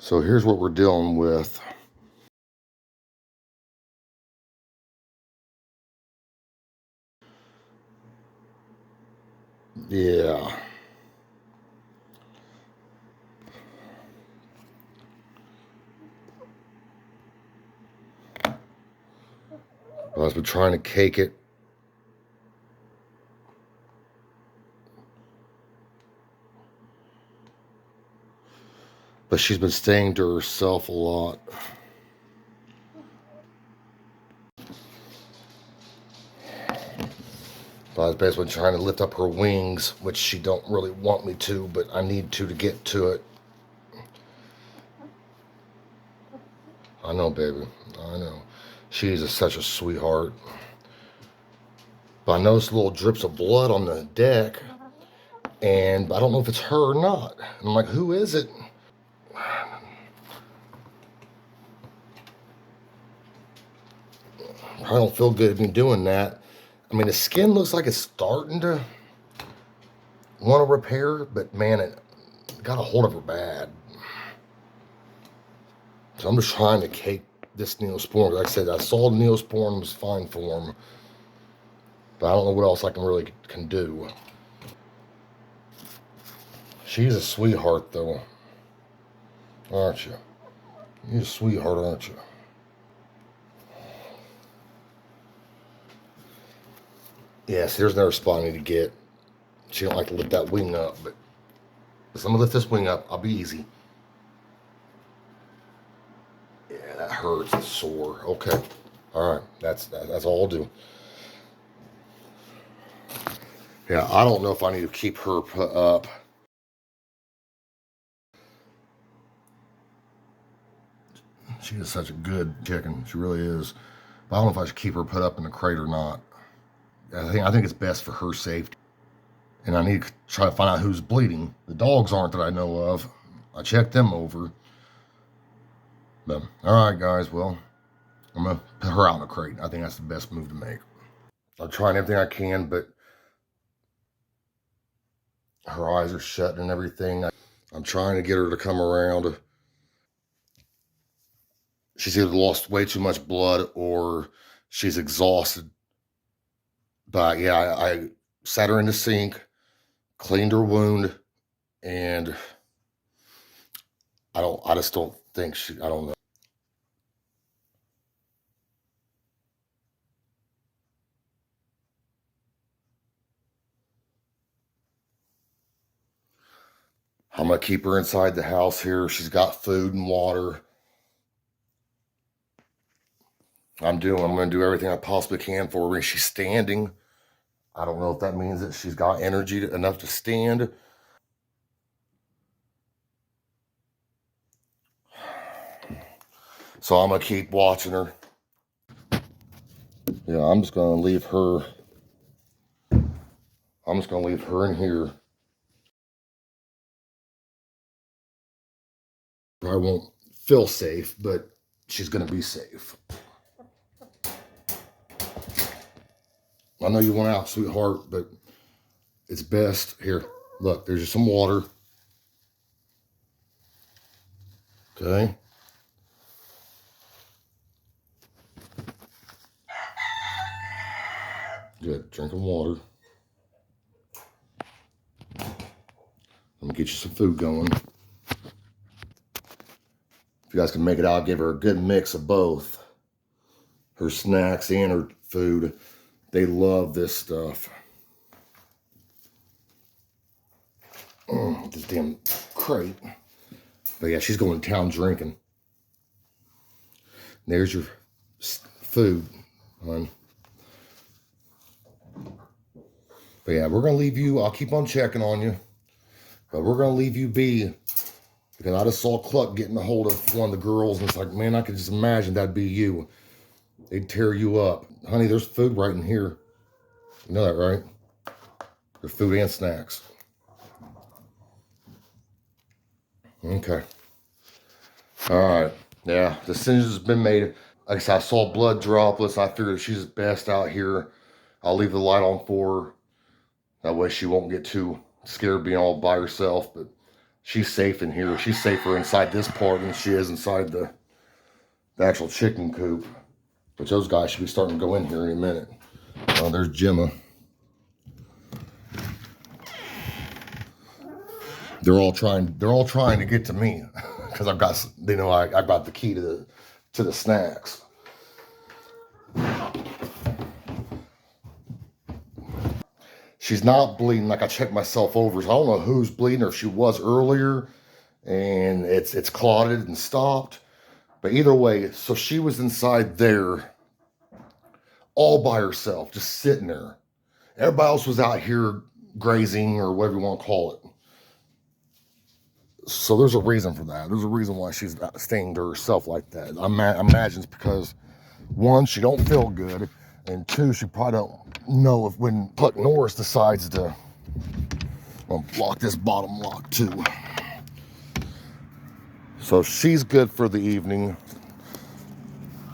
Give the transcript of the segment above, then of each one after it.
So here's what we're dealing with. Yeah. I've been trying to cake it. But she's been staying to herself a lot. I was basically trying to lift up her wings, which she don't really want me to, but I need to get to it. I know, baby. I know. She's such a sweetheart. But I noticed little drips of blood on the deck, and I don't know if it's her or not. And I'm like, who is it? I don't feel good in doing that. I mean, the skin looks like it's starting to want to repair, but man, it got a hold of her bad. So I'm just trying to cake this Neosporin. Like I said, I saw the Neosporin was fine for him, but I don't know what else I can do. She's a sweetheart, though, aren't you? You're a sweetheart, aren't you? Yes, here's another spot I need to get. She don't like to lift that wing up, but I'm gonna lift this wing up. I'll be easy. Yeah, that hurts. It's sore. Okay. All right. That's all I'll do. Yeah, I don't know if I need to keep her put up. She is such a good chicken. She really is. But I don't know if I should keep her put up in the crate or not. I think it's best for her safety. And I need to try to find out who's bleeding. The dogs aren't that I know of. I checked them over. But all right, guys. Well, I'm gonna put her out in the crate. I think that's the best move to make. I'm trying everything I can, but her eyes are shut and everything. I'm trying to get her to come around. She's either lost way too much blood or she's exhausted. But yeah, I sat her in the sink, cleaned her wound, and I just don't think I don't know. I'm gonna keep her inside the house here. She's got food and water. I'm gonna do everything I possibly can for her. She's standing. I don't know if that means that she's got energy enough to stand. So I'm gonna keep watching her. Yeah, I'm just gonna leave her. I'm just gonna leave her in here. I won't feel safe, but she's gonna be safe. I know you want out, sweetheart, but it's best. Here, look, there's just some water. Okay. Good. Drinking water. Let me get you some food going. If you guys can make it out, I'll give her a good mix of both. Her snacks and her food. They love this stuff. This damn crate. But yeah, she's going to town drinking. There's your food, hon. But yeah, we're going to leave you. I'll keep on checking on you. But we're going to leave you be. Because I just saw Cluck getting a hold of one of the girls. And it's like, man, I could just imagine that'd be you. They'd tear you up. Honey, there's food right in here. You know that, right? There's food and snacks. Okay. All right. Yeah, the decision's been made. Like I said, I saw blood droplets. I figured she's best out here. I'll leave the light on for her. That way she won't get too scared being all by herself. But she's safe in here. She's safer inside this part than she is inside the actual chicken coop. But those guys should be starting to go in here any minute. Oh, there's Gemma. They're all trying to get to me because I've got, they know I got the key to the snacks. She's not bleeding. Like, I checked myself over. So I don't know who's bleeding or if she was earlier and it's clotted and stopped. But either way, so she was inside there all by herself, just sitting there. Everybody else was out here grazing or whatever you want to call it. So there's a reason for that. There's a reason why she's staying to herself like that. I imagine it's because, one, she don't feel good, and two, she probably don't know if when Puck Norris decides to block this bottom lock too. So she's good for the evening.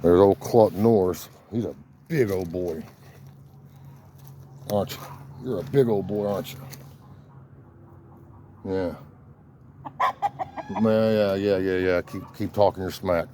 There's old Cluck Norris. He's a big old boy, aren't you? You're a big old boy, aren't you? Yeah. Yeah. Keep talking your smack.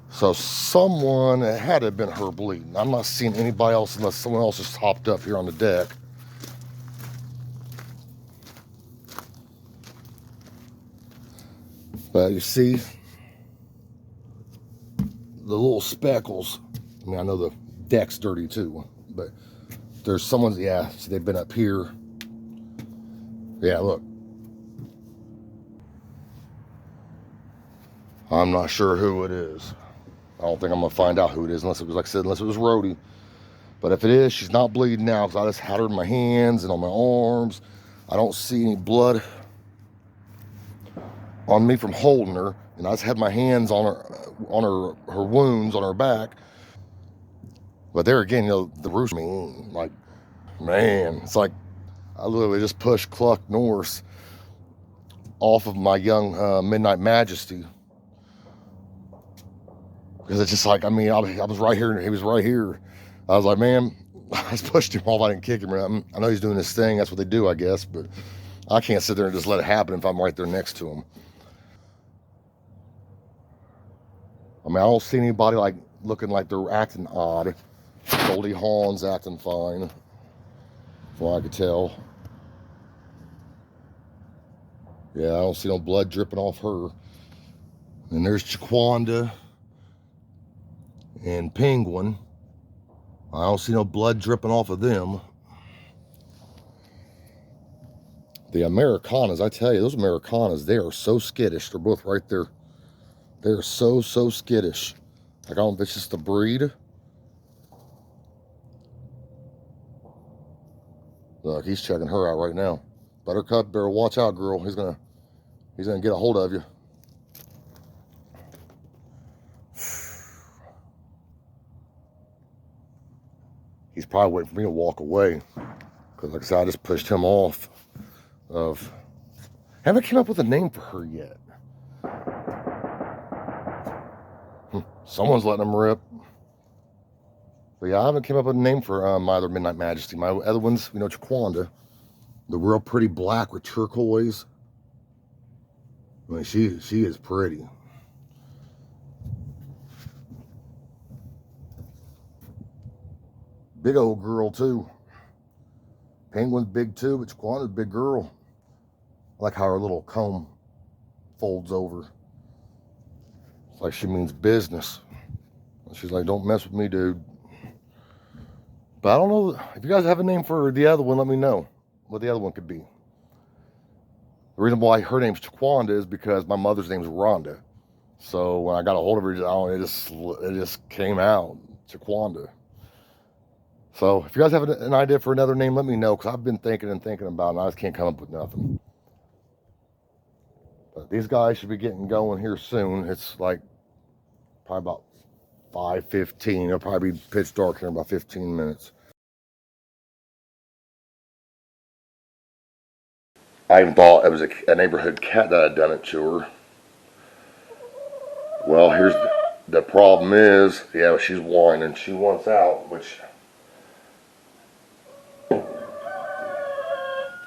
So someone, it had to have been her bleeding. I'm not seeing anybody else unless someone else just hopped up here on the deck. But you see, the little speckles. I mean, I know the deck's dirty too, but there's someone's, yeah, see, they've been up here. Yeah, look. I'm not sure who it is. I don't think I'm gonna find out who it is unless it was, like I said, unless it was Rhodie. But if it is, she's not bleeding now because I just had her in my hands and on my arms. I don't see any blood on me from holding her, and I just had my hands on her wounds on her back. But there again, you know, the roost, like, man, it's like I literally just pushed Cluck Norris off of my young Midnight Majesty. Because it's just like, I mean, I was right here and he was right here. I was like, man, I just pushed him off. I didn't kick him. I know he's doing this thing. That's what they do, I guess. But I can't sit there and just let it happen if I'm right there next to him. I mean, I don't see anybody like looking like they're acting odd. Goldie Hawn's acting fine, from what I could tell. Yeah, I don't see no blood dripping off her. And there's Chiquanda and Penguin. I don't see no blood dripping off of them. The Americanas, I tell you, those Americanas, they are so skittish. They're both right there. They're so skittish. Like, I don't know if it's just the breed. Look, he's checking her out right now. Buttercup, better watch out, girl. He's gonna get a hold of you. He's probably waiting for me to walk away. Because like I said, I just pushed him off of... Haven't came up with a name for her yet. Someone's letting him rip. But yeah, I haven't came up with a name for my other Midnight Majesty. My other ones, you know, Chiquanda. The real pretty black with turquoise. I mean, she is pretty. Big old girl too. Penguin's big too, but Chiquanda's a big girl. I like how her little comb folds over. It's like she means business. She's like, don't mess with me, dude. But I don't know, if you guys have a name for the other one, let me know what the other one could be. The reason why her name's Chiquanda is because my mother's name's Rhonda. So when I got a hold of her, it just came out, Chiquanda. So if you guys have an idea for another name, let me know, because I've been thinking about it, and I just can't come up with nothing. But these guys should be getting going here soon. It's like probably about 5:15. It'll probably be pitch dark here in about 15 minutes. I even thought it was a neighborhood cat that had done it to her. Well, here's the problem is, yeah, she's whining. She wants out, which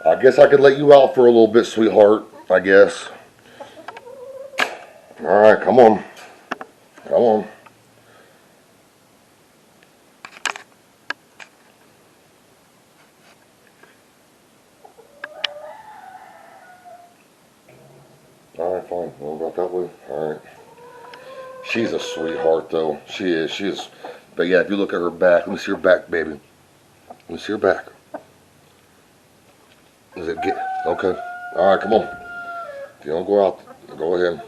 I I guess I could let you out for a little bit, sweetheart, I guess. Alright, come on. Come on. Alright, fine. What about that way? Alright. She's a sweetheart, though. She is. She is. But yeah, if you look at her back, let me see her back, baby. Let me see her back. Does it get... Okay. Alright, come on. If you don't go out, go ahead.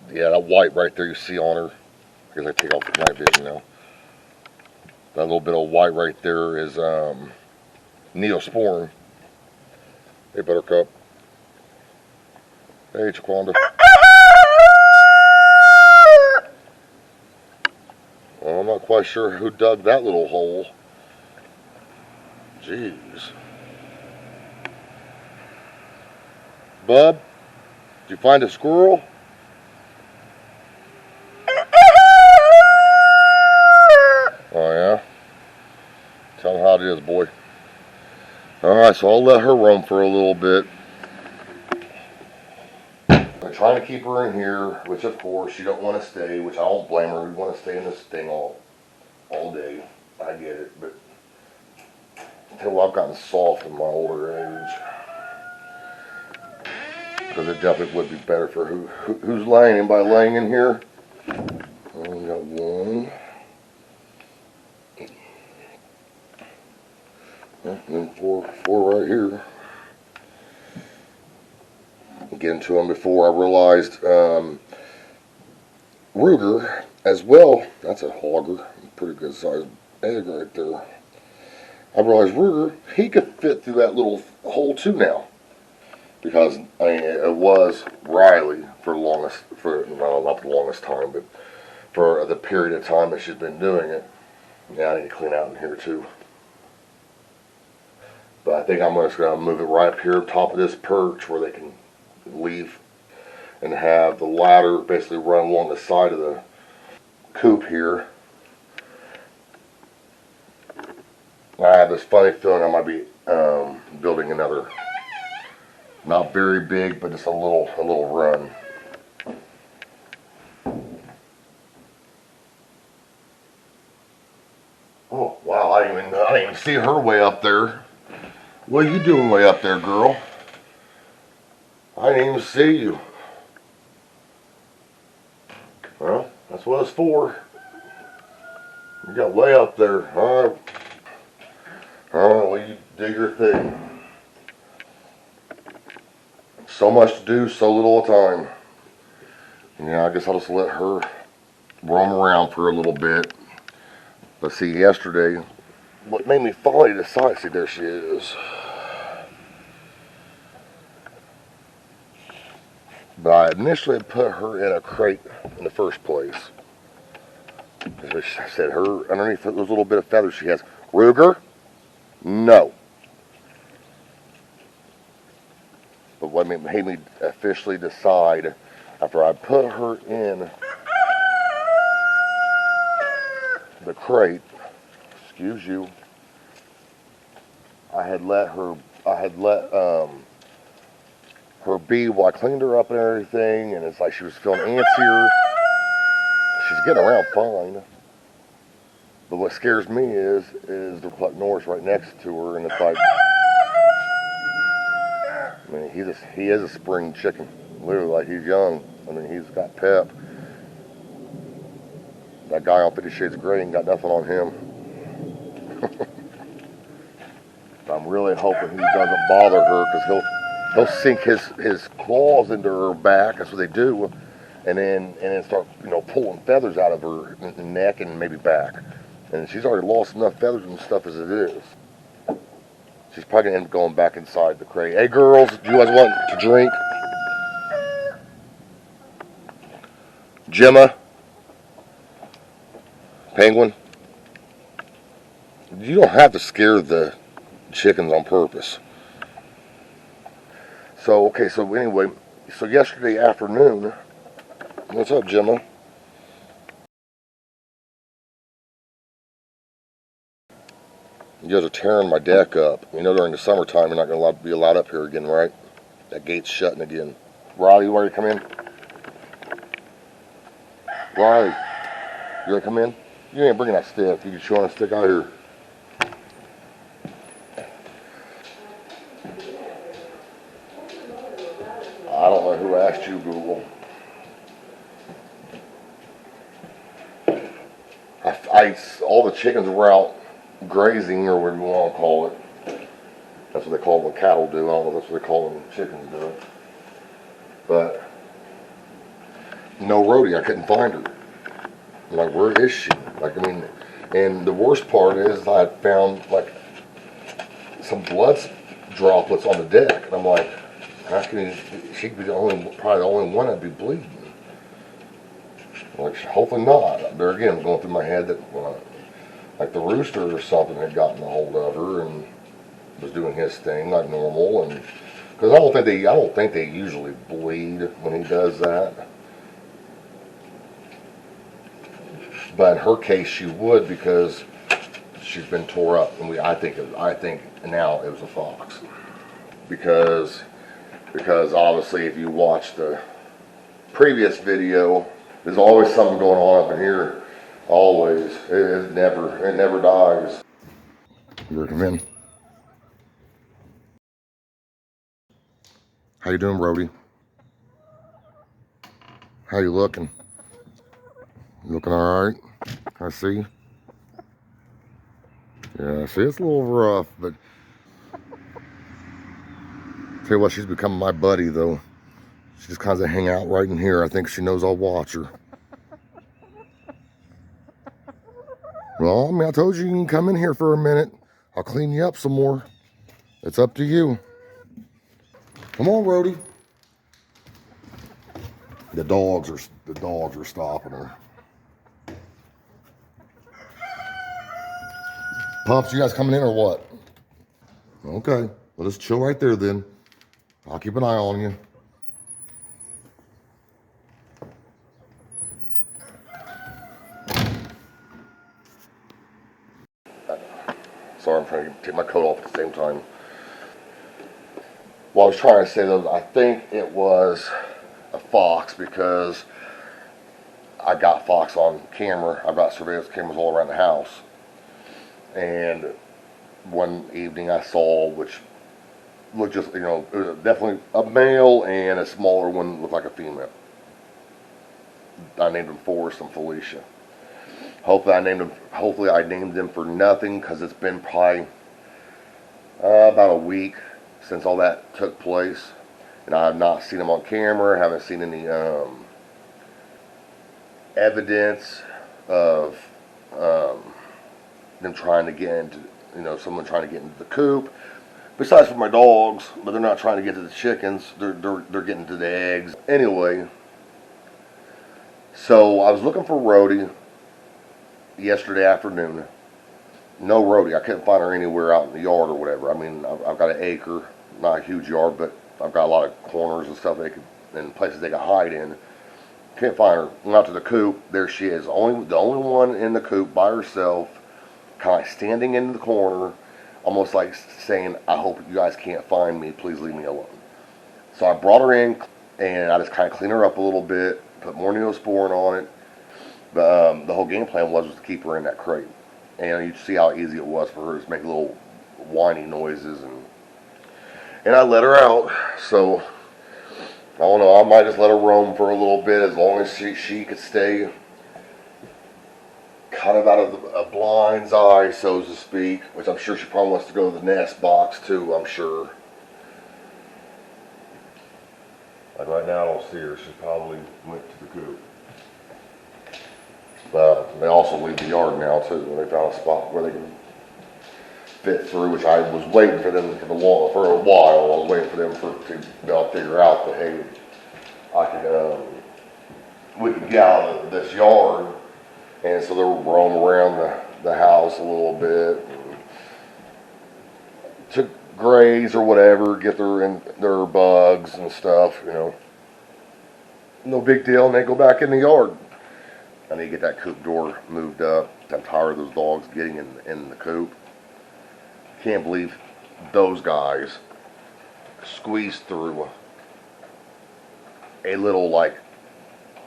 Yeah, that white right there you see on her. I guess I take off the night vision now. That little bit of white right there is Neosporin. Hey, Buttercup. Hey, Jaquanda. Well, I'm not quite sure who dug that little hole. Jeez. Bub, did you find a squirrel? Oh, yeah? Tell him how it is, boy. Alright, so I'll let her roam for a little bit. I'm trying to keep her in here, which of course she don't want to stay, which I don't blame her. We want to stay in this thing all day. I get it, but until I've gotten soft in my older age. Because it definitely would be better for who's laying. Anybody laying in here? We got one. And then four right here. Getting to them before I realized Ruger as well. That's a hogger, pretty good sized egg right there. I realized Ruger, he could fit through that little hole too now, because I mean it was Riley for the longest, well, not the longest time, but for the period of time that she's been doing it. Yeah, I need to clean out in here too. But I think I'm just going to move it right up here top of this perch where they can leave, and have the ladder basically run along the side of the coop here. I have this funny feeling I might be building another, not very big, but just a little run. Oh wow! I didn't even see her way up there. What are you doing way up there, girl? I didn't even see you. Well, that's what it's for. You got way up there. Alright. Alright, well, you do your thing. So much to do, so little time. Yeah, I guess I'll just let her roam around for a little bit. But see, yesterday, what made me finally decide, see, there she is. But I initially put her in a crate in the first place. As I said, her underneath those little bit of feathers she has. Ruger? No. But what made me officially decide, after I put her in the crate, excuse you, I had let her be while I cleaned her up and everything, and it's like she was feeling antsier. She's getting around fine. But what scares me is the Puck Norris right next to her, and it's like, I mean, he is a spring chicken, literally, like he's young. I mean, he's got pep. That guy on 50 Shades of Grey ain't got nothing on him. I'm really hoping he doesn't bother her, because he'll sink his claws into her back. That's what they do, and then start pulling feathers out of her neck and maybe back. And she's already lost enough feathers and stuff as it is. She's probably gonna end up going back inside the crate. Hey girls, do you guys want to drink? Gemma, Penguin, You don't have to scare the chickens on purpose. So, okay, so anyway, so yesterday afternoon, what's up, Gemma? You guys are tearing my deck up. You know during the summertime you're not going to be allowed up here again, right? That gate's shutting again. Rhodie, you ready to come in? Rhodie, you ready to come in? You ain't bringing that stick. You can show on a stick out here. I don't know who asked you, Google. All the chickens were out grazing, or whatever you want to call it. That's what they call what cattle do. I don't know if that's what they call them chickens do. But no Rhodie, I couldn't find her. I'm like, where is she? Like, I mean, and the worst part is I found like some blood droplets on the deck, and I'm like, how can she be probably the only one that'd be bleeding? Like, hopefully not. There again, going through my head that like the rooster or something had gotten a hold of her and was doing his thing like normal, and because I don't think they usually bleed when he does that. But in her case, she would because she's been tore up, and I think now it was a fox because obviously if you watch the previous video, there's always something going on up in here. Always, it never dies. You ready to come in? How you doing, Rhodie? How you looking? You looking all right? I see. Yeah, see, it's a little rough, but tell you what, she's becoming my buddy, though. She just kind of hang out right in here. I think she knows I'll watch her. Well, I mean, I told you can come in here for a minute. I'll clean you up some more. It's up to you. Come on, Rhodie. The dogs are stopping her. Pups, you guys coming in or what? Okay, well, just chill right there then. I'll keep an eye on you. Sorry, I'm trying to take my coat off at the same time. Well, I was trying to say though, I think it was a fox because I got fox on camera. I've got surveillance cameras all around the house. And one evening I saw, which looked just, it was definitely a male, and a smaller one looked like a female. I named them Forrest and Felicia. Hopefully I named them for nothing, because it's been probably about a week since all that took place, and I have not seen them on camera. Haven't seen any evidence of them trying to get into, someone trying to get into the coop. Besides for my dogs, but they're not trying to get to the chickens. They're getting to the eggs. Anyway, so I was looking for Rhodie yesterday afternoon. No Rhodie. I couldn't find her anywhere out in the yard or whatever. I mean, I've got an acre, not a huge yard, but I've got a lot of corners and stuff and places they can hide in. Can't find her. Went out to the coop. There she is. The only one in the coop by herself, kind of standing in the corner, almost like saying, "I hope you guys can't find me. Please leave me alone." So I brought her in, and I just kind of cleaned her up a little bit, put more Neosporin on it. But the whole game plan was to keep her in that crate. And you see how easy it was for her to make little whiny noises, and I let her out. So I don't know. I might just let her roam for a little bit, as long as she could stay kind of out of a blind's eye, so to speak. Which I'm sure she probably wants to go to the nest box too. I'm sure. Like right now, I don't see her. She probably went to the coop. But they also leave the yard now too. They found a spot where they can fit through, which I was waiting for them for a while. I was waiting for them to be able to figure out that, hey, we could get out of this yard, and so they were roaming around the house a little bit. And to graze or whatever, get their bugs and stuff, you know. No big deal, and they go back in the yard. I need to get that coop door moved up. I'm tired of those dogs getting in the coop. Can't believe those guys squeezed through a little, like,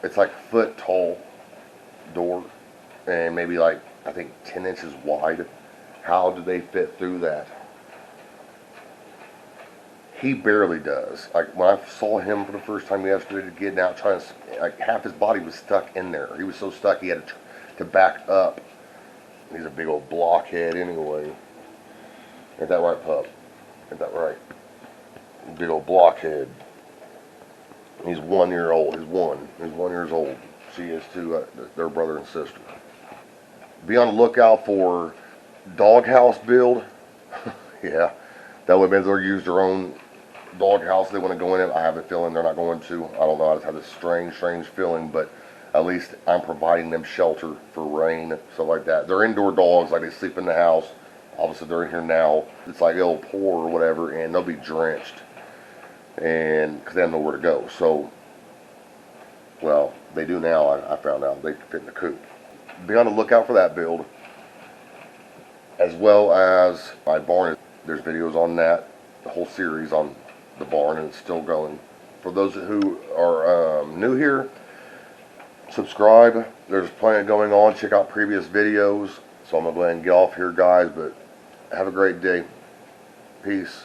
it's like foot tall door and maybe like, I think 10 inches wide. How do they fit through that? He barely does. Like, when I saw him for the first time yesterday getting out, trying to, like, half his body was stuck in there. He was so stuck he had to back up. He's a big old blockhead anyway. Ain't that right, pup? Ain't that right? Big old blockhead. He's 1 year old. He's 1 years old. She is too. They're brother and sister. Be on the lookout for doghouse build. Yeah, that would mean they'll use their own doghouse. They want to go in it. I have a feeling they're not going to. I don't know. I just have this strange feeling, but at least I'm providing them shelter for rain, stuff like that. They're indoor dogs. Like, they sleep in the house. Obviously, they're in here now. It's like it'll pour or whatever, and they'll be drenched, and because they have nowhere to go. So, well, they do now. I found out they fit in the coop. Be on the lookout for that build, as well as my barn. There's videos on that, the whole series on the barn, and it's still going. For those who are new here, subscribe. There's plenty going on. Check out previous videos. So I'm going to go ahead and get off here, guys, but have a great day. Peace.